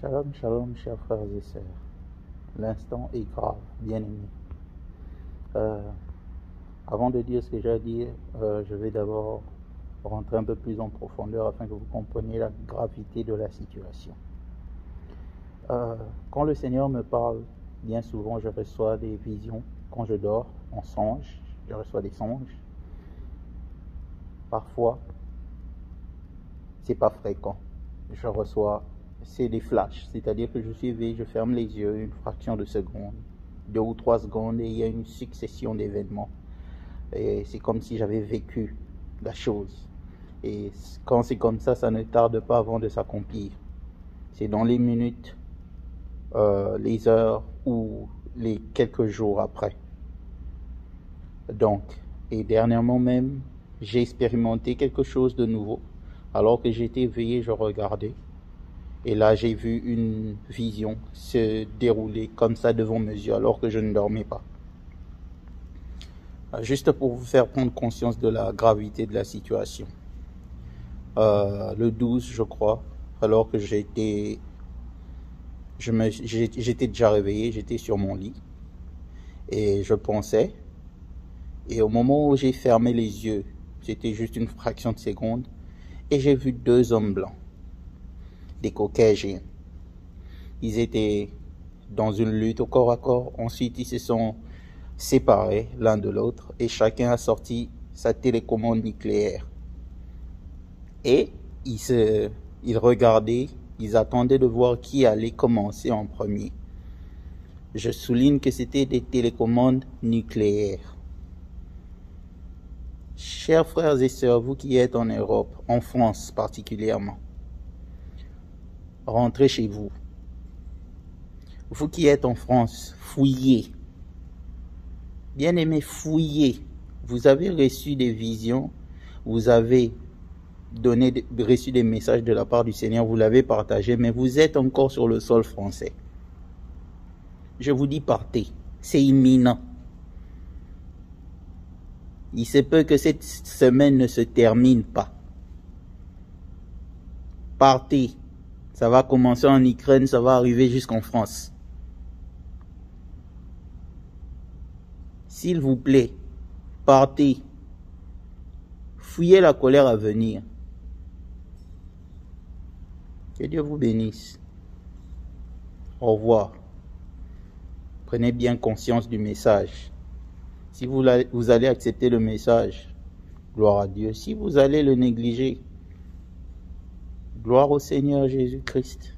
Shalom, shalom, chers frères et sœurs. L'instant est grave, bien-aimé. Avant de dire ce que j'ai à dire, je vais d'abord rentrer un peu plus en profondeur afin que vous compreniez la gravité de la situation. Quand le Seigneur me parle, bien souvent je reçois des visions. Quand je dors, en songe, je reçois des songes. Parfois, c'est pas fréquent. Je reçois, c'est des flashs, c'est-à-dire que je suis éveillé, je ferme les yeux une fraction de seconde, 2 ou 3 secondes, et il y a une succession d'événements. Et c'est comme si j'avais vécu la chose. Et quand c'est comme ça ne tarde pas avant de s'accomplir. C'est dans les minutes, les heures ou les quelques jours après. Donc, et dernièrement même, j'ai expérimenté quelque chose de nouveau. Alors que j'étais éveillé, je regardais. Et là, j'ai vu une vision se dérouler comme ça devant mes yeux alors que je ne dormais pas. Juste pour vous faire prendre conscience de la gravité de la situation. Le 12, je crois, alors que j'étais déjà réveillé, j'étais sur mon lit. Et je pensais. Et au moment où j'ai fermé les yeux, c'était juste une fraction de seconde, et j'ai vu 2 hommes blancs, des Caucasiens. Ils étaient dans une lutte au corps à corps. Ensuite, ils se sont séparés l'un de l'autre et chacun a sorti sa télécommande nucléaire. Et ils regardaient, ils attendaient de voir qui allait commencer en premier. Je souligne que c'était des télécommandes nucléaires. Chers frères et sœurs, vous qui êtes en Europe, en France particulièrement, rentrez chez vous. Vous qui êtes en France, fouillez. Bien-aimés, fouillez. Vous avez reçu des visions, vous avez reçu des messages de la part du Seigneur, vous l'avez partagé, mais vous êtes encore sur le sol français. Je vous dis, partez. C'est imminent. Il se peut que cette semaine ne se termine pas. Partez. Ça va commencer en Ukraine, ça va arriver jusqu'en France. S'il vous plaît, partez. Fuyez la colère à venir. Que Dieu vous bénisse. Au revoir. Prenez bien conscience du message. Si vous allez accepter le message, gloire à Dieu. Si vous allez le négliger, gloire au Seigneur Jésus-Christ.